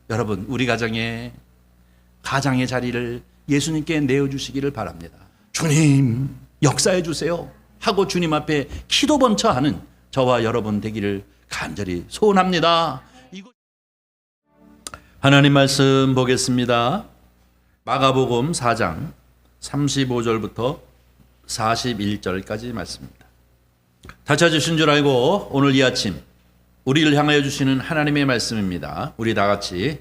여러분, 우리 가정의 자리를 예수님께 내어주시기를 바랍니다. 주님, 역사해 주세요 하고 주님 앞에 기도 번처하는 저와 여러분 되기를 간절히 소원합니다. 하나님 말씀 보겠습니다. 마가복음 4장 35절부터 41절까지 말씀입니다. 다 찾으신 줄 알고 오늘 이 아침 우리를 향하여 주시는 하나님의 말씀입니다. 우리 다 같이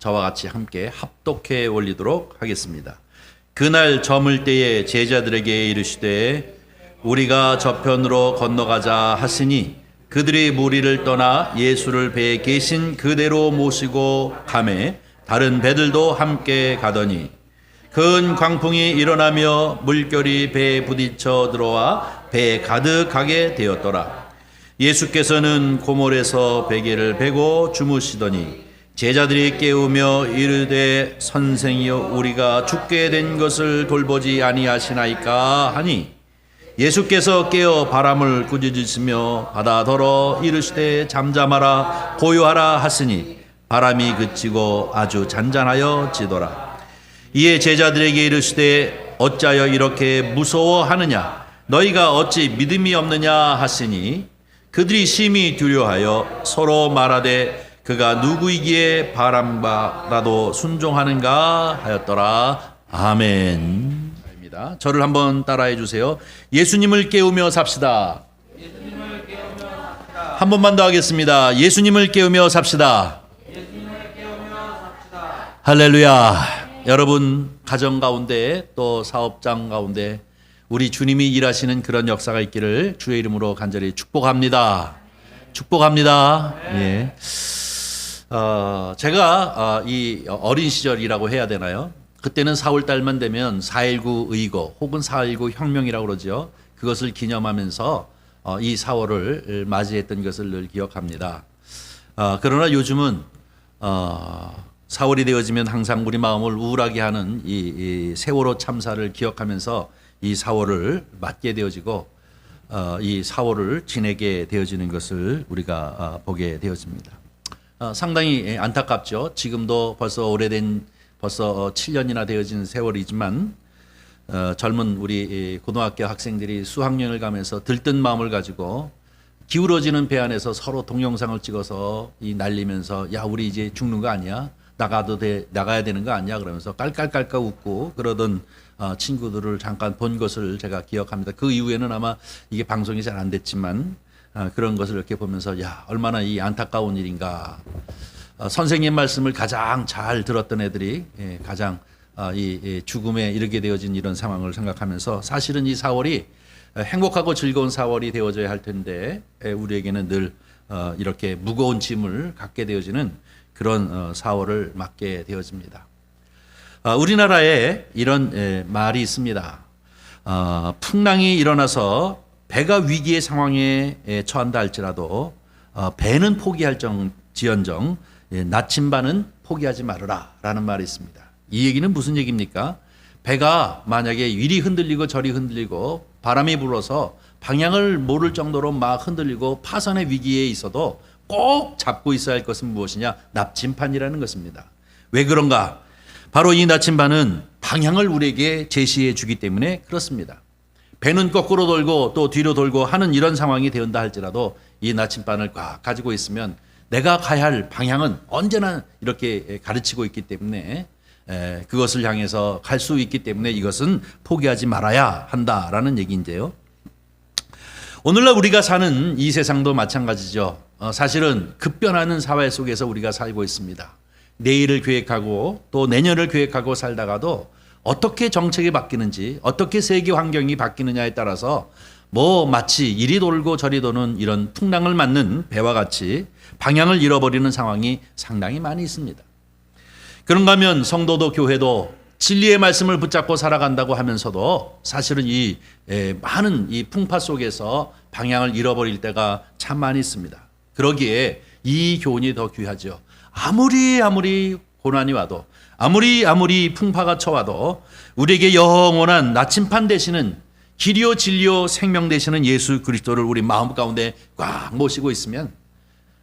저와 같이 함께 합독해 올리도록 하겠습니다. 그날 저물 때에 제자들에게 이르시되 우리가 저편으로 건너가자 하시니 그들이 무리를 떠나 예수를 배에 계신 그대로 모시고 가매 다른 배들도 함께 가더니 큰 광풍이 일어나며 물결이 배에 부딪혀 들어와 배에 가득하게 되었더라. 예수께서는 고물에서 베개를 베고 주무시더니 제자들이 깨우며 이르되 선생이여 우리가 죽게 된 것을 돌보지 아니하시나이까 하니 예수께서 깨어 바람을 꾸짖으시며 바다 더러 이르시되 잠잠하라 고요하라 하시니 바람이 그치고 아주 잔잔하여 지더라. 이에 제자들에게 이르시되 어찌하여 이렇게 무서워하느냐 너희가 어찌 믿음이 없느냐 하시니 그들이 심히 두려워하여 서로 말하되 그가 누구이기에 바람바라도 순종하는가 하였더라. 아멘. 저를 한번 따라해 주세요. 예수님을 깨우며 삽시다. 한 번만 더 하겠습니다. 예수님을 깨우며 삽시다. 할렐루야. 여러분 가정 가운데 또 사업장 가운데 우리 주님이 일하시는 그런 역사가 있기를 주의 이름으로 간절히 축복합니다. 축복합니다. 예. 제가 이 어린 시절이라고 해야 되나요? 그때는 4월 달만 되면 4.19 의거 혹은 4.19 혁명이라고 그러죠. 그것을 기념하면서 이 4월을 맞이했던 것을 늘 기억합니다. 그러나 요즘은 4월이 되어지면 항상 우리 마음을 우울하게 하는 이 세월호 참사를 기억하면서 이 4월을 맞게 되어지고 이 4월을 지내게 되어지는 것을 우리가 보게 되어집니다. 상당히 안타깝죠. 지금도 벌써 7년이나 되어진 세월이지만 젊은 우리 고등학교 학생들이 수학여행을 가면서 들뜬 마음을 가지고 기울어지는 배 안에서 서로 동영상을 찍어서 날리면서 야 우리 이제 죽는 거 아니야? 나가야 되는 거 아니야? 그러면서 깔깔깔깔 웃고 그러던 친구들을 잠깐 본 것을 제가 기억합니다. 그 이후에는 아마 이게 방송이 잘 안 됐지만 그런 것을 이렇게 보면서 야 얼마나 이 안타까운 일인가. 선생님 말씀을 가장 잘 들었던 애들이 가장 이 죽음에 이르게 되어진 이런 상황을 생각하면서 사실은 이 4월이 행복하고 즐거운 4월이 되어져야 할 텐데 우리에게는 늘 이렇게 무거운 짐을 갖게 되어지는 그런 4월을 맞게 되어집니다. 우리나라에 이런 말이 있습니다. 풍랑이 일어나서 배가 위기의 상황에 처한다 할지라도 배는 포기할지언정 나침반은 포기하지 말아라 라는 말이 있습니다. 이 얘기는 무슨 얘기입니까? 배가 만약에 이리 흔들리고 저리 흔들리고 바람이 불어서 방향을 모를 정도로 막 흔들리고 파산의 위기에 있어도 꼭 잡고 있어야 할 것은 무엇이냐? 나침반이라는 것입니다. 왜 그런가? 바로 이 나침반은 방향을 우리에게 제시해 주기 때문에 그렇습니다. 배는 거꾸로 돌고 또 뒤로 돌고 하는 이런 상황이 되었다 할지라도 이 나침반을 꽉 가지고 있으면 내가 가야 할 방향은 언제나 이렇게 가르치고 있기 때문에 그것을 향해서 갈 수 있기 때문에 이것은 포기하지 말아야 한다라는 얘기인데요. 오늘날 우리가 사는 이 세상도 마찬가지죠. 사실은 급변하는 사회 속에서 우리가 살고 있습니다. 내일을 계획하고 또 내년을 계획하고 살다가도 어떻게 정책이 바뀌는지 어떻게 세계 환경이 바뀌느냐에 따라서 마치 이리 돌고 저리 도는 이런 풍랑을 맞는 배와 같이 방향을 잃어버리는 상황이 상당히 많이 있습니다. 그런가 하면 성도도 교회도 진리의 말씀을 붙잡고 살아간다고 하면서도 사실은 이 많은 이 풍파 속에서 방향을 잃어버릴 때가 참 많이 있습니다. 그러기에 이 교훈이 더 귀하죠. 아무리 고난이 와도 아무리 풍파가 쳐와도 우리에게 영원한 나침반 되시는 길이요 진리요 생명 되시는 예수 그리스도를 우리 마음 가운데 꽉 모시고 있으면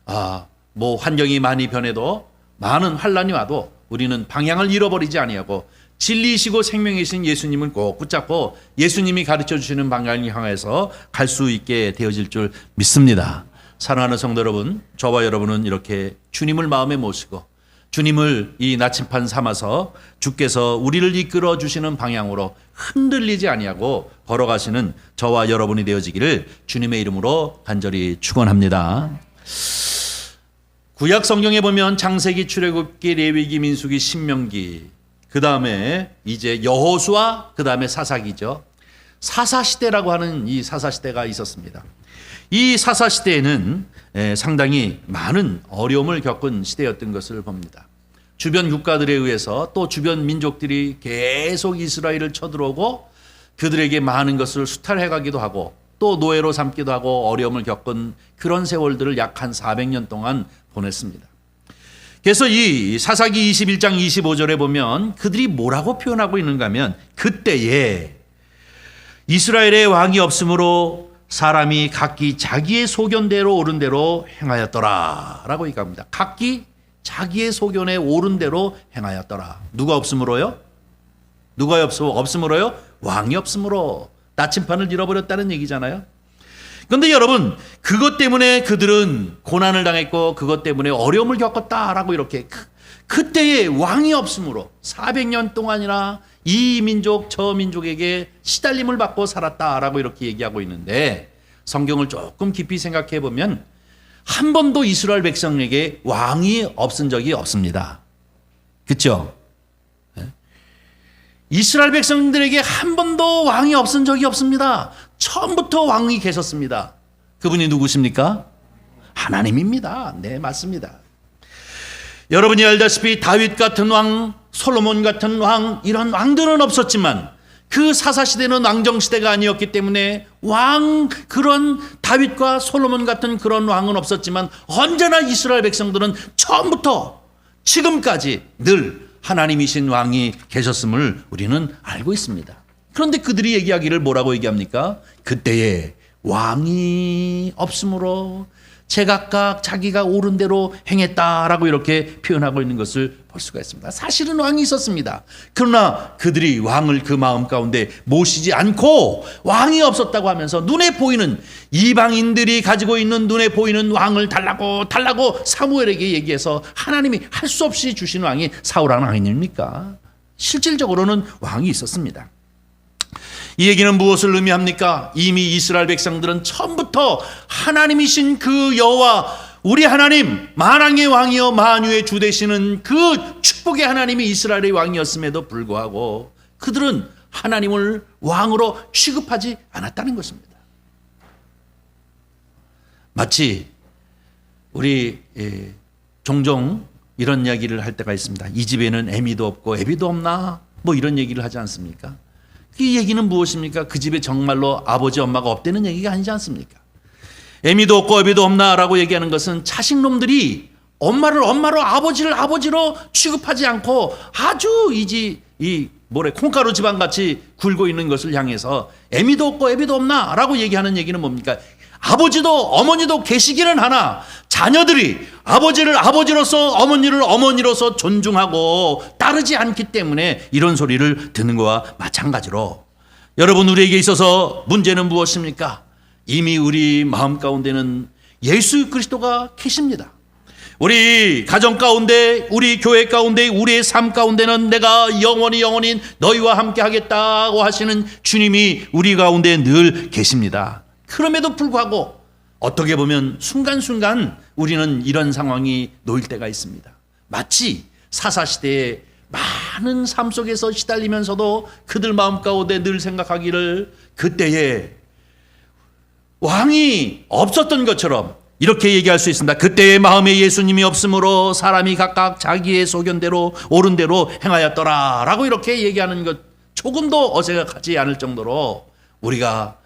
환경이 많이 변해도 많은 환란이 와도 우리는 방향을 잃어버리지 아니하고 진리이시고 생명이신 예수님을 꼭 붙잡고 예수님이 가르쳐 주시는 방향을 향해서 갈 수 있게 되어질 줄 믿습니다. 사랑하는 성도 여러분, 저와 여러분은 이렇게 주님을 마음에 모시고 주님을 이 나침판 삼아서 주께서 우리를 이끌어 주시는 방향으로 흔들리지 아니하고 걸어가시는 저와 여러분이 되어지기를 주님의 이름으로 간절히 축원합니다. 구약 성경에 보면 창세기, 출애굽기, 레위기, 민수기, 신명기, 그 다음에 이제 여호수아, 그 다음에 사사기죠. 사사시대라고 하는 이 사사시대가 있었습니다. 이 사사시대에는 상당히 많은 어려움을 겪은 시대였던 것을 봅니다. 주변 국가들에 의해서 또 주변 민족들이 계속 이스라엘을 쳐들어오고 그들에게 많은 것을 수탈해가기도 하고 또 노예로 삼기도 하고 어려움을 겪은 그런 세월들을 약 한 400년 동안 보냈습니다. 그래서 이 사사기 21장 25절에 보면 그들이 뭐라고 표현하고 있는가 하면 그때에 이스라엘의 왕이 없으므로 사람이 각기 자기의 소견대로 옳은 대로 행하였더라 라고 얘기합니다. 각기 자기의 소견에 옳은 대로 행하였더라. 누가 없으므로요? 누가 없으므로요? 왕이 없으므로. 나침판을 잃어버렸다는 얘기잖아요. 그런데 여러분, 그것 때문에 그들은 고난을 당했고 그것 때문에 어려움을 겪었다라고 이렇게 그때에 왕이 없으므로 400년 동안이나 이 민족 저 민족에게 시달림을 받고 살았다라고 이렇게 얘기하고 있는데 성경을 조금 깊이 생각해 보면 한 번도 이스라엘 백성에게 왕이 없은 적이 없습니다. 그렇죠? 이스라엘 백성들에게 한 번도 왕이 없은 적이 없습니다. 처음부터 왕이 계셨습니다. 그분이 누구십니까? 하나님입니다. 네, 맞습니다. 여러분이 알다시피 다윗 같은 왕, 솔로몬 같은 왕, 이런 왕들은 없었지만 그 사사시대는 왕정시대가 아니었기 때문에 그런 다윗과 솔로몬 같은 그런 왕은 없었지만 언제나 이스라엘 백성들은 처음부터 지금까지 늘 하나님이신 왕이 계셨음을 우리는 알고 있습니다. 그런데 그들이 얘기하기를 뭐라고 얘기합니까? 그때에 왕이 없으므로 제각각 자기가 옳은 대로 행했다라고 이렇게 표현하고 있는 것을 볼 수가 있습니다. 사실은 왕이 있었습니다. 그러나 그들이 왕을 그 마음 가운데 모시지 않고 왕이 없었다고 하면서 눈에 보이는 이방인들이 가지고 있는 눈에 보이는 왕을 달라고 사무엘에게 얘기해서 하나님이 할 수 없이 주신 왕이 사울 왕 아닙니까? 실질적으로는 왕이 있었습니다. 이 얘기는 무엇을 의미합니까? 이미 이스라엘 백성들은 처음부터 하나님이신 그 여호와 우리 하나님 만왕의 왕이여 만유의 주 되시는 그 축복의 하나님이 이스라엘의 왕이었음에도 불구하고 그들은 하나님을 왕으로 취급하지 않았다는 것입니다. 마치 우리 종종 이런 이야기를 할 때가 있습니다. 이 집에는 애미도 없고 애비도 없나? 뭐 이런 얘기를 하지 않습니까? 이 얘기는 무엇입니까? 그 집에 정말로 아버지 엄마가 없다는 얘기가 아니지 않습니까? 애미도 없고 애비도 없나라고 얘기하는 것은 자식놈들이 엄마를 엄마로 아버지를 아버지로 취급하지 않고 아주 콩가루 집안같이 굴고 있는 것을 향해서 애미도 없고 애비도 없나라고 얘기하는 얘기는 뭡니까? 아버지도 어머니도 계시기는 하나 자녀들이 아버지를 아버지로서 어머니를 어머니로서 존중하고 따르지 않기 때문에 이런 소리를 듣는 것과 마찬가지로 여러분 우리에게 있어서 문제는 무엇입니까? 이미 우리 마음 가운데는 예수 그리스도가 계십니다. 우리 가정 가운데 우리 교회 가운데 우리의 삶 가운데는 내가 영원히 너희와 함께 하겠다고 하시는 주님이 우리 가운데 늘 계십니다. 그럼에도 불구하고 어떻게 보면 순간순간 우리는 이런 상황이 놓일 때가 있습니다. 마치 사사시대에 많은 삶 속에서 시달리면서도 그들 마음 가운데 늘 생각하기를 그때에 왕이 없었던 것처럼 이렇게 얘기할 수 있습니다. 그때의 마음에 예수님이 없으므로 사람이 각각 자기의 소견대로 옳은 대로 행하였더라 라고 이렇게 얘기하는 것 조금도 어색하지 않을 정도로 우리가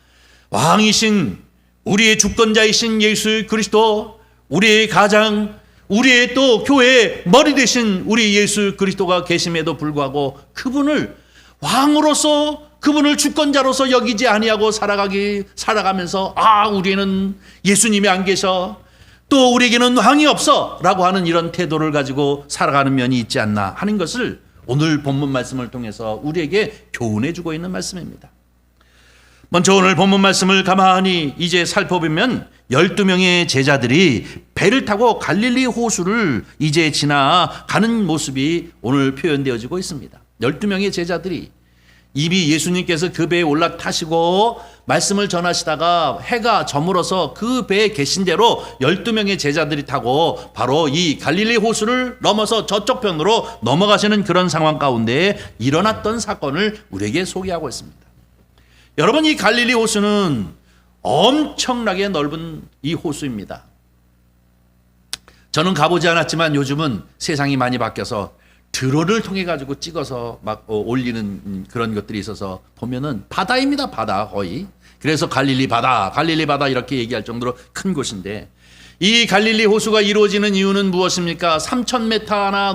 왕이신 우리의 주권자이신 예수 그리스도 우리의 가장 우리의 또 교회의 머리 되신 우리 예수 그리스도가 계심에도 불구하고 그분을 왕으로서 그분을 주권자로서 여기지 아니하고 살아가면서 우리는 예수님이 안 계셔 또 우리에게는 왕이 없어 라고 하는 이런 태도를 가지고 살아가는 면이 있지 않나 하는 것을 오늘 본문 말씀을 통해서 우리에게 교훈해 주고 있는 말씀입니다. 먼저 오늘 본문 말씀을 가만히 이제 살펴보면 12명의 제자들이 배를 타고 갈릴리 호수를 이제 지나가는 모습이 오늘 표현되어지고 있습니다. 12명의 제자들이 이미 예수님께서 그 배에 올라타시고 말씀을 전하시다가 해가 저물어서 그 배에 계신 대로 12명의 제자들이 타고 바로 이 갈릴리 호수를 넘어서 저쪽 편으로 넘어가시는 그런 상황 가운데 일어났던 사건을 우리에게 소개하고 있습니다. 여러분, 이 갈릴리 호수는 엄청나게 넓은 이 호수입니다. 저는 가보지 않았지만 요즘은 세상이 많이 바뀌어서 드론을 통해 가지고 찍어서 막 올리는 그런 것들이 있어서 보면은 바다입니다. 바다 거의. 그래서 갈릴리 바다 이렇게 얘기할 정도로 큰 곳인데, 이 갈릴리 호수가 이루어지는 이유는 무엇입니까? 3,000m나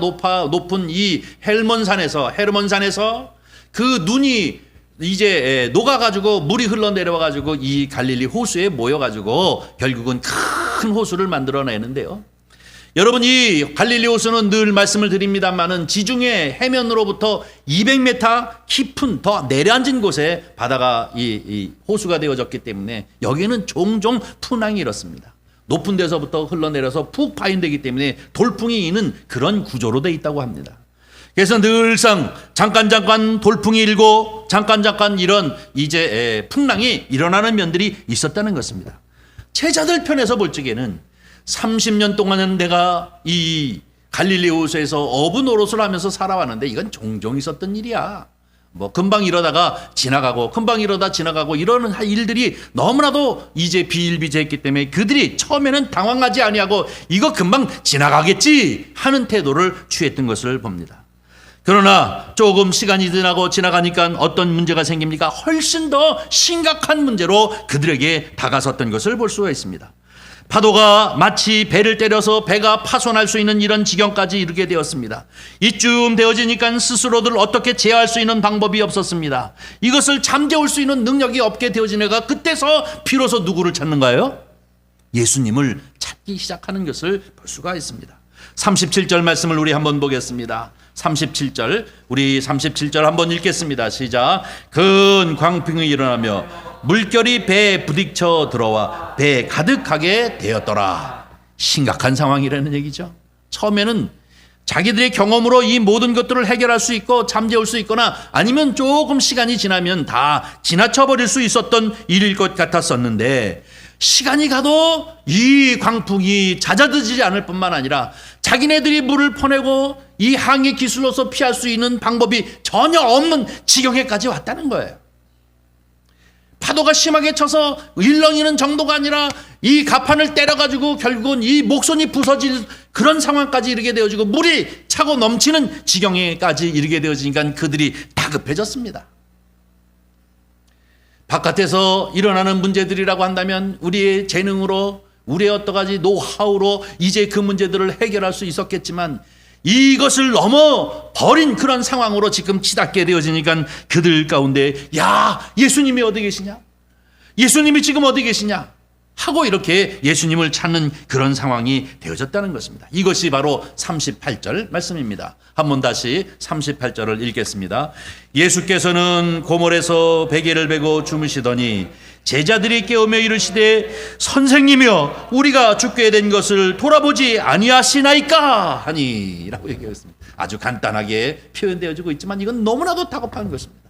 높은 이 헬몬산에서 그 눈이 이제 녹아가지고 물이 흘러내려와가지고 이 갈릴리 호수에 모여가지고 결국은 큰 호수를 만들어내는데요. 여러분, 이 갈릴리 호수는 늘 말씀을 드립니다만은 지중해 해면으로부터 200m 깊은 더 내려앉은 곳에 바다가 이 호수가 되어졌기 때문에 여기는 종종 풍랑이 일었습니다. 높은 데서부터 흘러내려서 푹 파인되기 때문에 돌풍이 있는 그런 구조로 되어 있다고 합니다. 그래서 늘상 잠깐 돌풍이 일고 잠깐 이런 이제 풍랑이 일어나는 면들이 있었다는 것입니다. 제자들 편에서 볼 적에는 30년 동안은 내가 이 갈릴리 호수에서 어부 노릇을 하면서 살아왔는데 이건 종종 있었던 일이야. 뭐 금방 이러다가 지나가고 금방 이러다 지나가고 이러는 일들이 너무나도 이제 비일비재했기 때문에 그들이 처음에는 당황하지 아니하고 이거 금방 지나가겠지 하는 태도를 취했던 것을 봅니다. 그러나 조금 시간이 지나가니까 어떤 문제가 생깁니까? 훨씬 더 심각한 문제로 그들에게 다가섰던 것을 볼 수가 있습니다. 파도가 마치 배를 때려서 배가 파손할 수 있는 이런 지경까지 이르게 되었습니다. 이쯤 되어지니까 스스로들 어떻게 제어할 수 있는 방법이 없었습니다. 이것을 잠재울 수 있는 능력이 없게 되어진 애가 그때서 비로소 누구를 찾는가요? 예수님을 찾기 시작하는 것을 볼 수가 있습니다. 37절 말씀을 우리 한번 보겠습니다. 37절, 우리 37절 한번 읽겠습니다. 시작. 큰 광풍이 일어나며 물결이 배에 부딪혀 들어와 배에 가득하게 되었더라. 심각한 상황이라는 얘기죠. 처음에는 자기들의 경험으로 이 모든 것들을 해결할 수 있고 잠재울 수 있거나 아니면 조금 시간이 지나면 다 지나쳐 버릴 수 있었던 일일 것 같았었는데, 시간이 가도 이 광풍이 잦아들지 않을 뿐만 아니라 자기네들이 물을 퍼내고 이 항해 기술로서 피할 수 있는 방법이 전혀 없는 지경에까지 왔다는 거예요. 파도가 심하게 쳐서 일렁이는 정도가 아니라 이 가판을 때려가지고 결국은 이 목선이 부서질 그런 상황까지 이르게 되어지고 물이 차고 넘치는 지경에까지 이르게 되어지니까 그들이 다급해졌습니다. 바깥에서 일어나는 문제들이라고 한다면 우리의 재능으로, 우리의 어떤 가지 노하우로 이제 그 문제들을 해결할 수 있었겠지만 이것을 넘어버린 그런 상황으로 지금 치닫게 되어지니까 그들 가운데 야, 예수님이 어디 계시냐? 예수님이 지금 어디 계시냐? 하고 이렇게 예수님을 찾는 그런 상황이 되어졌다는 것입니다. 이것이 바로 38절 말씀입니다. 한번 다시 38절을 읽겠습니다. 예수께서는 고물에서 베개를 베고 주무시더니 제자들이 깨우며 이르시되 선생님이여 우리가 죽게 된 것을 돌아보지 아니하시나이까 하니 라고 얘기했습니다. 아주 간단하게 표현되어지고 있지만 이건 너무나도 다급한 것입니다.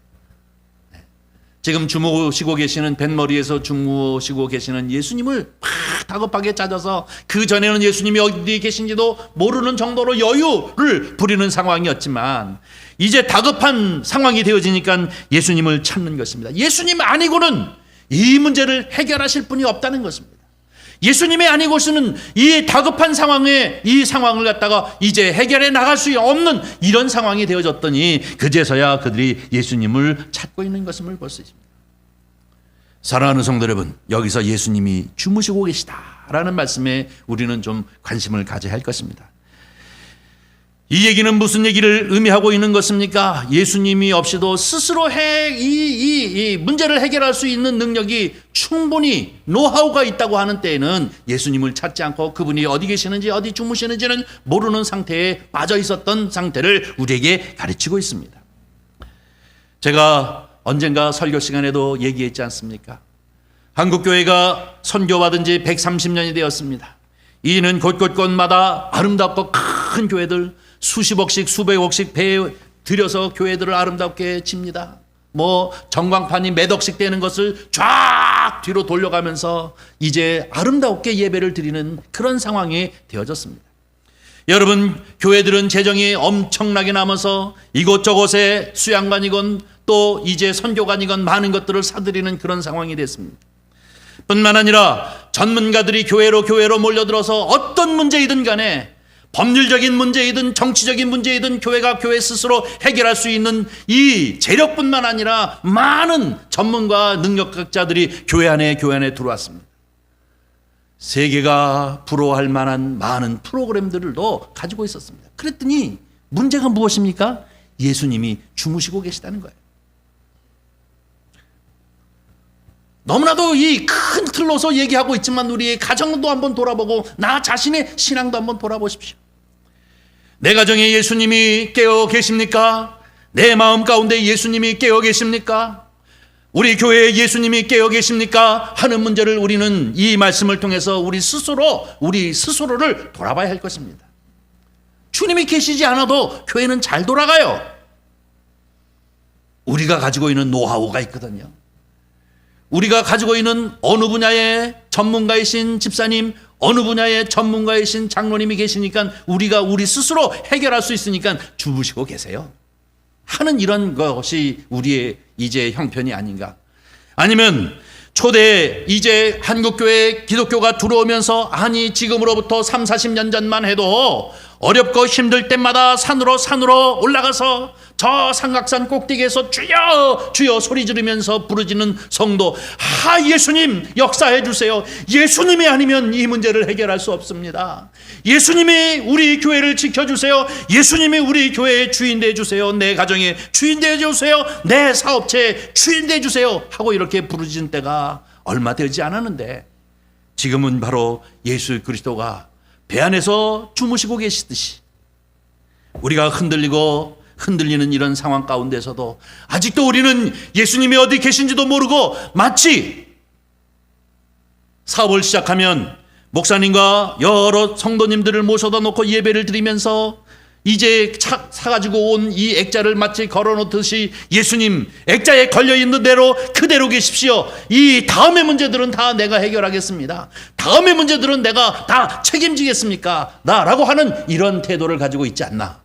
지금 주무시고 계시는 뱃머리에서 주무시고 계시는 예수님을 막 다급하게 찾아서 그 전에는 예수님이 어디 계신지도 모르는 정도로 여유를 부리는 상황이었지만 이제 다급한 상황이 되어지니까 예수님을 찾는 것입니다. 예수님 아니고는 이 문제를 해결하실 분이 없다는 것입니다. 예수님이 아니고서는 이 다급한 상황에 이 상황을 갖다가 이제 해결해 나갈 수 없는 이런 상황이 되어졌더니 그제서야 그들이 예수님을 찾고 있는 것을 볼 수 있습니다. 사랑하는 성도 여러분, 여기서 예수님이 주무시고 계시다라는 말씀에 우리는 좀 관심을 가져야 할 것입니다. 이 얘기는 무슨 얘기를 의미하고 있는 것입니까? 예수님이 없이도 스스로 이 문제를 해결할 수 있는 능력이 충분히 노하우가 있다고 하는 때에는 예수님을 찾지 않고 그분이 어디 계시는지 어디 주무시는지는 모르는 상태에 빠져 있었던 상태를 우리에게 가르치고 있습니다. 제가 언젠가 설교 시간에도 얘기했지 않습니까? 한국교회가 선교받은 지 130년이 되었습니다. 이는 곳곳곳마다 아름답고 큰 교회들, 수십억씩 수백억씩 배 들여서 교회들을 아름답게 집니다. 전광판이 몇 억씩 되는 것을 쫙 뒤로 돌려가면서 이제 아름답게 예배를 드리는 그런 상황이 되어졌습니다. 여러분, 교회들은 재정이 엄청나게 남아서 이곳저곳에 수양관이건 또 이제 선교관이건 많은 것들을 사들이는 그런 상황이 됐습니다. 뿐만 아니라 전문가들이 교회로 몰려들어서 어떤 문제이든 간에 법률적인 문제이든 정치적인 문제이든 교회가 교회 스스로 해결할 수 있는 이 재력뿐만 아니라 많은 전문가 능력자들이 교회 안에 들어왔습니다. 세계가 부러워할 만한 많은 프로그램들도 가지고 있었습니다. 그랬더니 문제가 무엇입니까? 예수님이 주무시고 계시다는 거예요. 너무나도 이 큰 틀로서 얘기하고 있지만 우리의 가정도 한번 돌아보고 나 자신의 신앙도 한번 돌아보십시오. 내 가정에 예수님이 깨어 계십니까? 내 마음 가운데 예수님이 깨어 계십니까? 우리 교회에 예수님이 깨어 계십니까? 하는 문제를 우리는 이 말씀을 통해서 우리 스스로를 돌아봐야 할 것입니다. 주님이 계시지 않아도 교회는 잘 돌아가요. 우리가 가지고 있는 노하우가 있거든요. 우리가 가지고 있는 어느 분야의 전문가이신 집사님, 어느 분야의 전문가이신 장로님이 계시니까 우리가 우리 스스로 해결할 수 있으니까 주무시고 계세요 하는 이런 것이 우리의 이제 형편이 아닌가. 아니면 초대 이제 한국교회 기독교가 들어오면서 지금으로부터 3, 40년 전만 해도 어렵고 힘들 때마다 산으로 올라가서 저 삼각산 꼭대기에서 주여 주여 소리 지르면서 부르짖는 성도, 예수님 역사해 주세요. 예수님이 아니면 이 문제를 해결할 수 없습니다. 예수님이 우리 교회를 지켜주세요. 예수님이 우리 교회의 주인 되어주세요. 내 가정의 주인 되어주세요. 내 사업체의 주인 되어주세요 하고 이렇게 부르짖는 때가 얼마 되지 않았는데, 지금은 바로 예수 그리스도가 배 안에서 주무시고 계시듯이 우리가 흔들리는 이런 상황 가운데서도 아직도 우리는 예수님이 어디 계신지도 모르고, 마치 사업을 시작하면 목사님과 여러 성도님들을 모셔다 놓고 예배를 드리면서 이제 사가지고 온 이 액자를 마치 걸어놓듯이 예수님 액자에 걸려있는 대로 그대로 계십시오. 이 다음의 문제들은 다 내가 해결하겠습니다. 다음의 문제들은 내가 다 책임지겠습니까? 라고 하는 이런 태도를 가지고 있지 않나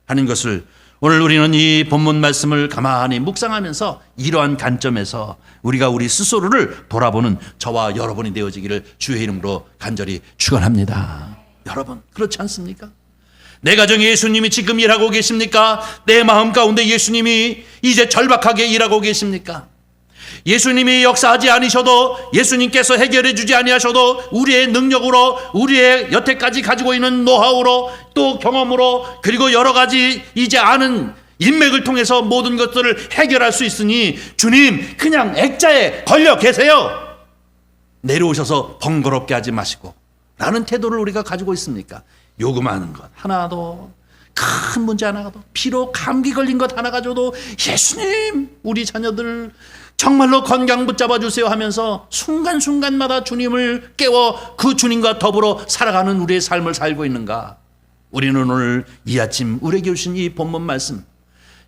하는 것을 오늘 우리는 이 본문 말씀을 가만히 묵상하면서 이러한 관점에서 우리가 우리 스스로를 돌아보는 저와 여러분이 되어지기를 주의 이름으로 간절히 축원합니다. 여러분, 그렇지 않습니까? 내 가정에 예수님이 지금 일하고 계십니까? 내 마음 가운데 예수님이 이제 절박하게 일하고 계십니까? 예수님이 역사하지 않으셔도, 예수님께서 해결해 주지 아니하셔도 우리의 능력으로, 우리의 여태까지 가지고 있는 노하우로, 또 경험으로, 그리고 여러 가지 이제 아는 인맥을 통해서 모든 것들을 해결할 수 있으니 주님 그냥 액자에 걸려 계세요. 내려오셔서 번거롭게 하지 마시고 라는 태도를 우리가 가지고 있습니까? 요구하는 것 하나도, 큰 문제 하나도, 비록 감기 걸린 것 하나 가져도 예수님 우리 자녀들 정말로 건강 붙잡아 주세요 하면서 순간순간마다 주님을 깨워 그 주님과 더불어 살아가는 우리의 삶을 살고 있는가? 우리는 오늘 이 아침 우리에게 주신 이 본문 말씀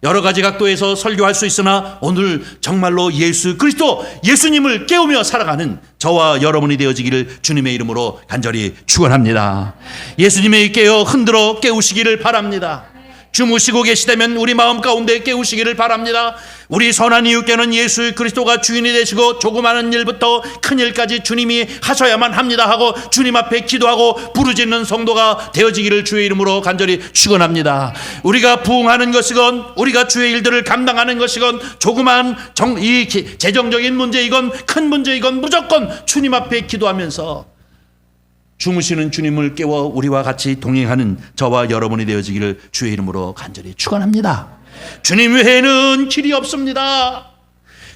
여러 가지 각도에서 설교할 수 있으나 오늘 정말로 예수 그리스도 예수님을 깨우며 살아가는 저와 여러분이 되어지기를 주님의 이름으로 간절히 축원합니다. 예수님이 깨어 흔들어 깨우시기를 바랍니다. 주무시고 계시다면 우리 마음 가운데 깨우시기를 바랍니다. 우리 선한 이웃께는 예수 그리스도가 주인이 되시고 조그마한 일부터 큰 일까지 주님이 하셔야만 합니다 하고 주님 앞에 기도하고 부르짖는 성도가 되어지기를 주의 이름으로 간절히 축원합니다. 우리가 부응하는 것이건 우리가 주의 일들을 감당하는 것이건 조그마한 이 재정적인 문제이건 큰 문제이건 무조건 주님 앞에 기도하면서 주무시는 주님을 깨워 우리와 같이 동행하는 저와 여러분이 되어지기를 주의 이름으로 간절히 축원합니다. 주님 외에는 길이 없습니다.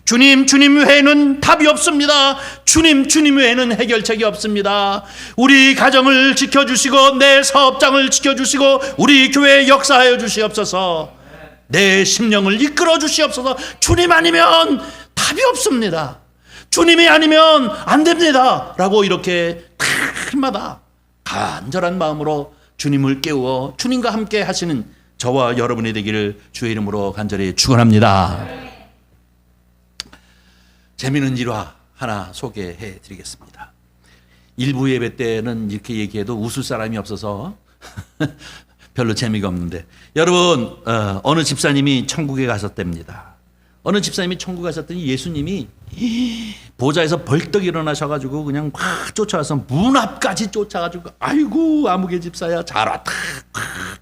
주님 외에는 답이 없습니다. 주님 외에는 해결책이 없습니다. 우리 가정을 지켜주시고 내 사업장을 지켜주시고 우리 교회에 역사하여 주시옵소서. 내 심령을 이끌어 주시옵소서. 주님 아니면 답이 없습니다. 주님이 아니면 안 됩니다 라고 이렇게 날마다 간절한 마음으로 주님을 깨워 주님과 함께 하시는 저와 여러분이 되기를 주의 이름으로 간절히 축원합니다. 재미있는 일화 하나 소개해 드리겠습니다. 일부 예배 때는 이렇게 얘기해도 웃을 사람이 없어서 별로 재미가 없는데, 여러분 어느 집사님이 천국에 가셨답니다. 어느 집사님이 천국 가셨더니 예수님이 보좌에서 벌떡 일어나셔가지고 그냥 막 쫓아와서 문 앞까지 쫓아가지고 아이고 아무개 집사야 잘 왔다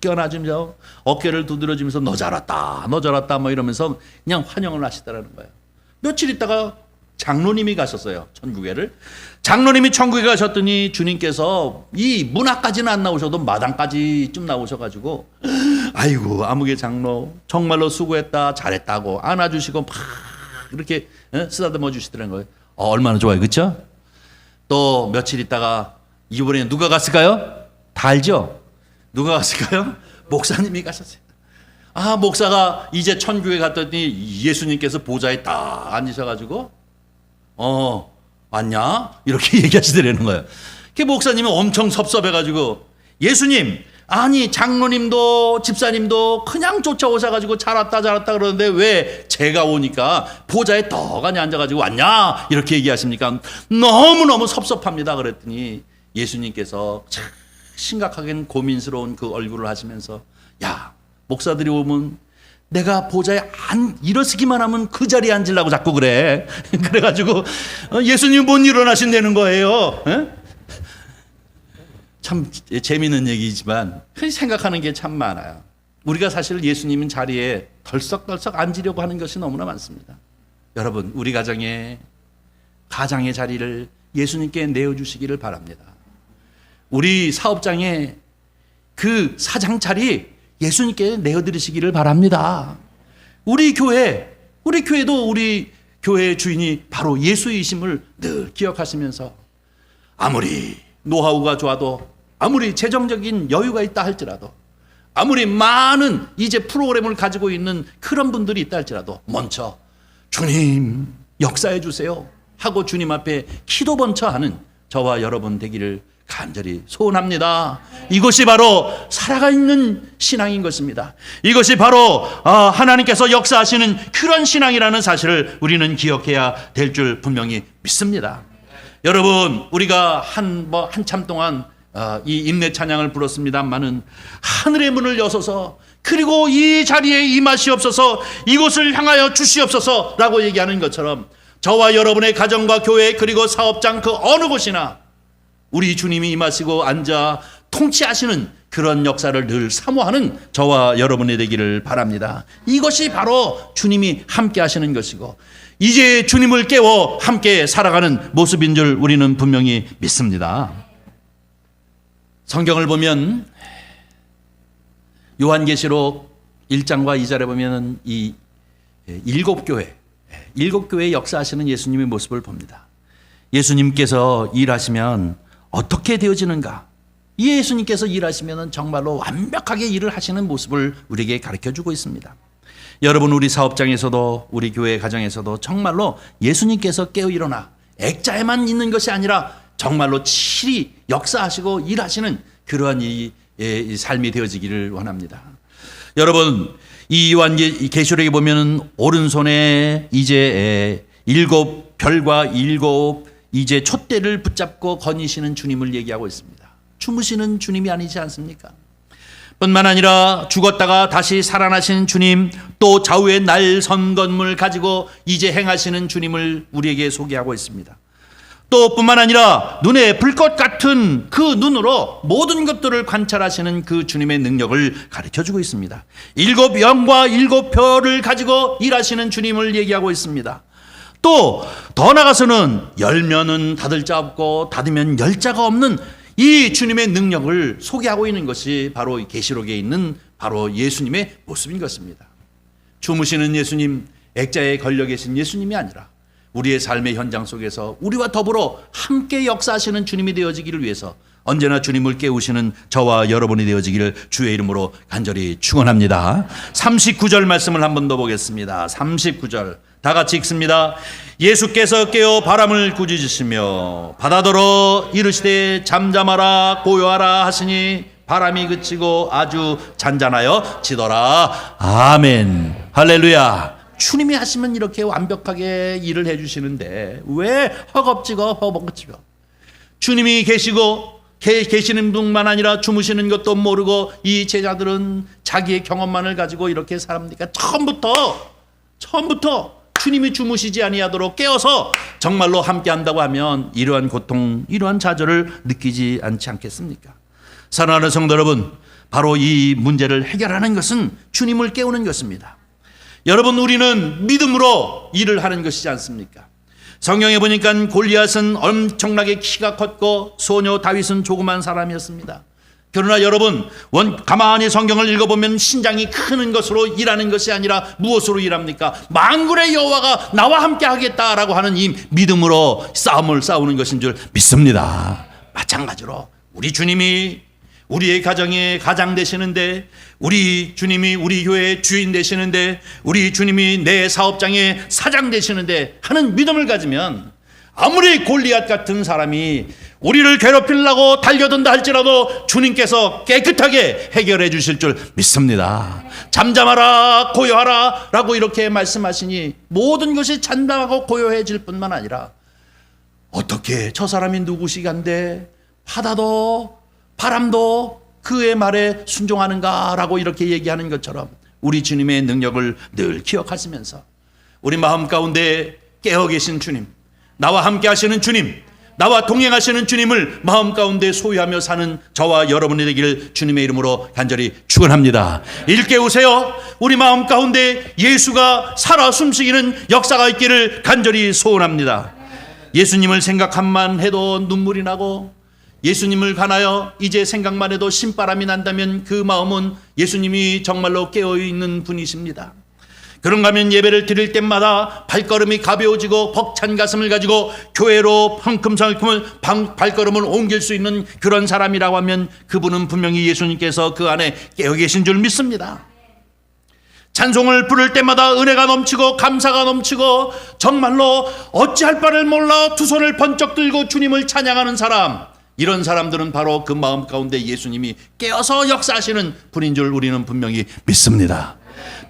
껴안아주면서 어깨를 두드려주면서 너 잘 왔다 너 잘 왔다 뭐 이러면서 그냥 환영을 하시더라는 거예요. 며칠 있다가 장로님이 가셨어요. 천국에를. 장로님이 천국에 가셨더니 주님께서 이 문 앞까지는 안 나오셔도 마당까지 좀 나오셔가지고 아이고 아무개 장로 정말로 수고했다 잘했다고 안아주시고 막 이렇게 쓰다듬어 주시더라는 거예요. 얼마나 좋아요, 그렇죠? 또 며칠 있다가 이번에 누가 갔을까요? 다 알죠? 누가 갔을까요? 목사님이 가셨어요. 목사가 이제 천국에 갔더니 예수님께서 보좌에 딱 앉으셔가지고 왔냐? 이렇게 얘기하시더라는 거예요. 그 목사님이 엄청 섭섭해가지고 예수님, 아니 장로님도 집사님도 그냥 쫓아오셔가지고 잘 왔다 그러는데 왜 제가 오니까 보좌에 떡하니 앉아가지고 왔냐? 이렇게 얘기하십니까? 너무너무 섭섭합니다. 그랬더니 예수님께서 참 심각하게 고민스러운 그 얼굴을 하시면서 야, 목사들이 오면 내가 보좌에 일어서기만 하면 그 자리에 앉으려고 자꾸 그래. 그래가지고 예수님 못 일어나신다는 거예요. 참 재미있는 얘기지만 생각하는 게 참 많아요. 우리가 사실 예수님 자리에 덜썩덜썩 앉으려고 하는 것이 너무나 많습니다. 여러분, 우리 가정의 자리를 예수님께 내어주시기를 바랍니다. 우리 사업장에 그 사장 자리 예수님께 내어드리시기를 바랍니다. 우리 교회도 우리 교회의 주인이 바로 예수이심을 늘 기억하시면서 아무리 노하우가 좋아도 아무리 재정적인 여유가 있다 할지라도 아무리 많은 이제 프로그램을 가지고 있는 그런 분들이 있다 할지라도 먼저 주님 역사해 주세요 하고 주님 앞에 기도 번처 하는 저와 여러분 되기를 간절히 소원합니다. 이것이 바로 살아가는 신앙인 것입니다. 이것이 바로 하나님께서 역사하시는 그런 신앙이라는 사실을 우리는 기억해야 될 줄 분명히 믿습니다. 여러분, 우리가 한참 동안 이 임내 찬양을 불렀습니다만은 하늘의 문을 여소서 그리고 이 자리에 임하시옵소서 이곳을 향하여 주시옵소서라고 얘기하는 것처럼 저와 여러분의 가정과 교회 그리고 사업장 그 어느 곳이나 우리 주님이 임하시고 앉아 통치하시는 그런 역사를 늘 사모하는 저와 여러분이 되기를 바랍니다. 이것이 바로 주님이 함께 하시는 것이고 이제 주님을 깨워 함께 살아가는 모습인 줄 우리는 분명히 믿습니다. 성경을 보면 요한계시록 1장과 2절에 보면 이 일곱 교회의 역사하시는 예수님의 모습을 봅니다. 예수님께서 일하시면 어떻게 되어지는가? 이 예수님께서 일하시면 정말로 완벽하게 일을 하시는 모습을 우리에게 가르쳐주고 있습니다. 여러분, 우리 사업장에서도 우리 교회 가정에서도 정말로 예수님께서 깨어 일어나 액자에만 있는 것이 아니라 정말로 칠이 역사하시고 일하시는 그러한 이 삶이 되어지기를 원합니다. 여러분, 이 요한계시록에 보면 오른손에 이제 7별과 7 이제 촛대를 붙잡고 거니시는 주님을 얘기하고 있습니다. 주무시는 주님이 아니지 않습니까? 뿐만 아니라 죽었다가 다시 살아나신 주님, 또 좌우에 날선 건물 가지고 이제 행하시는 주님을 우리에게 소개하고 있습니다. 또 뿐만 아니라 눈에 불꽃 같은 그 눈으로 모든 것들을 관찰하시는 그 주님의 능력을 가르쳐주고 있습니다. 7 영과 7 별을 가지고 일하시는 주님을 얘기하고 있습니다. 또 더 나가서는 열면은 닫을 자 없고 닫으면 열 자가 없는 이 주님의 능력을 소개하고 있는 것이 바로 이 계시록에 있는 바로 예수님의 모습인 것입니다. 주무시는 예수님, 액자에 걸려 계신 예수님이 아니라 우리의 삶의 현장 속에서 우리와 더불어 함께 역사하시는 주님이 되어지기를 위해서 언제나 주님을 깨우시는 저와 여러분이 되어지기를 주의 이름으로 간절히 축원합니다. 39절 말씀을 한 번 더 보겠습니다. 39절 다 같이 읽습니다. 예수께서 깨어 바람을 꾸짖으시며 바다더러 이르시되 잠잠하라 고요하라 하시니 바람이 그치고 아주 잔잔하여 지더라. 아멘. 할렐루야. 주님이 하시면 이렇게 완벽하게 일을 해주시는데 왜 허겁지겁 주님이 계시는 분만 아니라 주무시는 것도 모르고 이 제자들은 자기의 경험만을 가지고 이렇게 살합니까? 처음부터 주님이 주무시지 아니하도록 깨어서 정말로 함께 한다고 하면 이러한 고통, 이러한 좌절을 느끼지 않지 않겠습니까? 사랑하는 성도 여러분, 바로 이 문제를 해결하는 것은 주님을 깨우는 것입니다. 여러분, 우리는 믿음으로 일을 하는 것이지 않습니까? 성경에 보니까 골리앗은 엄청나게 키가 컸고 소녀 다윗은 조그만 사람이었습니다. 그러나 여러분, 가만히 성경을 읽어보면 신장이 크는 것으로 일하는 것이 아니라 무엇으로 일합니까? 만군의 여호와가 나와 함께 하겠다라고 하는 이 믿음으로 싸움을 싸우는 것인 줄 믿습니다. 마찬가지로 우리 주님이 우리의 가정의 가장 되시는데, 우리 주님이 우리 교회의 주인 되시는데, 우리 주님이 내 사업장의 사장 되시는데 하는 믿음을 가지면 아무리 골리앗 같은 사람이 우리를 괴롭히려고 달려든다 할지라도 주님께서 깨끗하게 해결해 주실 줄 믿습니다. 잠잠하라 고요하라 라고 이렇게 말씀하시니 모든 것이 잠잠하고 고요해질 뿐만 아니라 어떻게 저 사람이 누구시간데 바다도 바람도 그의 말에 순종하는가라고 이렇게 얘기하는 것처럼 우리 주님의 능력을 늘 기억하시면서 우리 마음 가운데 깨어 계신 주님, 나와 함께 하시는 주님, 나와 동행하시는 주님을 마음 가운데 소유하며 사는 저와 여러분이 되기를 주님의 이름으로 간절히 축원합니다. 일깨우세요. 우리 마음 가운데 예수가 살아 숨쉬기는 역사가 있기를 간절히 소원합니다. 예수님을 생각함만 해도 눈물이 나고 예수님을 관하여 이제 생각만 해도 신바람이 난다면 그 마음은 예수님이 정말로 깨어있는 분이십니다. 그런가 하면 예배를 드릴 때마다 발걸음이 가벼워지고 벅찬 가슴을 가지고 교회로 성큼성큼 발걸음을 옮길 수 있는 그런 사람이라고 하면 그분은 분명히 예수님께서 그 안에 깨어 계신 줄 믿습니다. 찬송을 부를 때마다 은혜가 넘치고 감사가 넘치고 정말로 어찌할 바를 몰라 두 손을 번쩍 들고 주님을 찬양하는 사람, 이런 사람들은 바로 그 마음 가운데 예수님이 깨어서 역사하시는 분인 줄 우리는 분명히 믿습니다.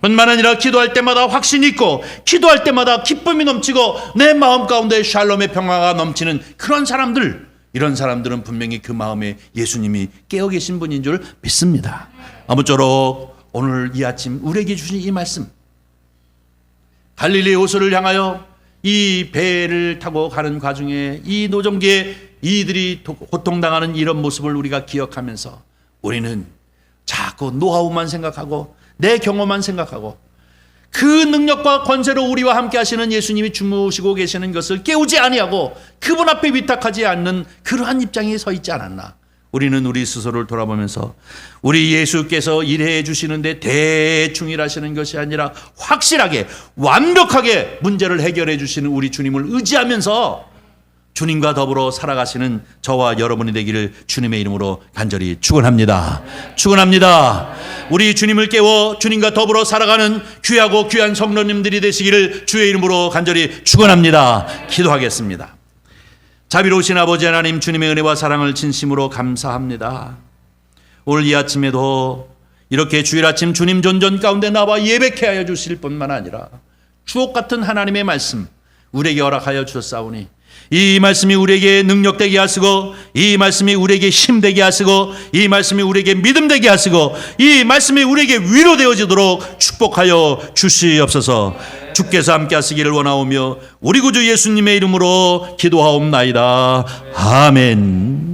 뿐만 아니라 기도할 때마다 확신이 있고 기도할 때마다 기쁨이 넘치고 내 마음 가운데 샬롬의 평화가 넘치는 그런 사람들, 이런 사람들은 분명히 그 마음에 예수님이 깨어 계신 분인 줄 믿습니다. 아무쪼록 오늘 이 아침 우리에게 주신 이 말씀, 갈릴리 호수를 향하여 이 배를 타고 가는 과정에 이 노정기에 이들이 고통당하는 이런 모습을 우리가 기억하면서 우리는 자꾸 노하우만 생각하고 내 경험만 생각하고 그 능력과 권세로 우리와 함께 하시는 예수님이 주무시고 계시는 것을 깨우지 아니하고 그분 앞에 위탁하지 않는 그러한 입장에 서 있지 않았나. 우리는 우리 스스로를 돌아보면서 우리 예수께서 일해 주시는데 대충 일하시는 것이 아니라 확실하게 완벽하게 문제를 해결해 주시는 우리 주님을 의지하면서 주님과 더불어 살아가시는 저와 여러분이 되기를 주님의 이름으로 간절히 축원합니다. 축원합니다. 우리 주님을 깨워 주님과 더불어 살아가는 귀하고 귀한 성도님들이 되시기를 주의 이름으로 간절히 축원합니다. 기도하겠습니다. 자비로우신 아버지 하나님, 주님의 은혜와 사랑을 진심으로 감사합니다. 오늘 이 아침에도 이렇게 주일 아침 주님 존전 가운데 나와 예배케 하여 주실 뿐만 아니라 주옥 같은 하나님의 말씀 우리에게 허락하여 주셨사오니 이 말씀이 우리에게 능력되게 하시고 이 말씀이 우리에게 힘되게 하시고 이 말씀이 우리에게 믿음되게 하시고 이 말씀이 우리에게 위로되어지도록 축복하여 주시옵소서. 주께서 함께 하시기를 원하오며 우리 구주 예수님의 이름으로 기도하옵나이다. 아멘.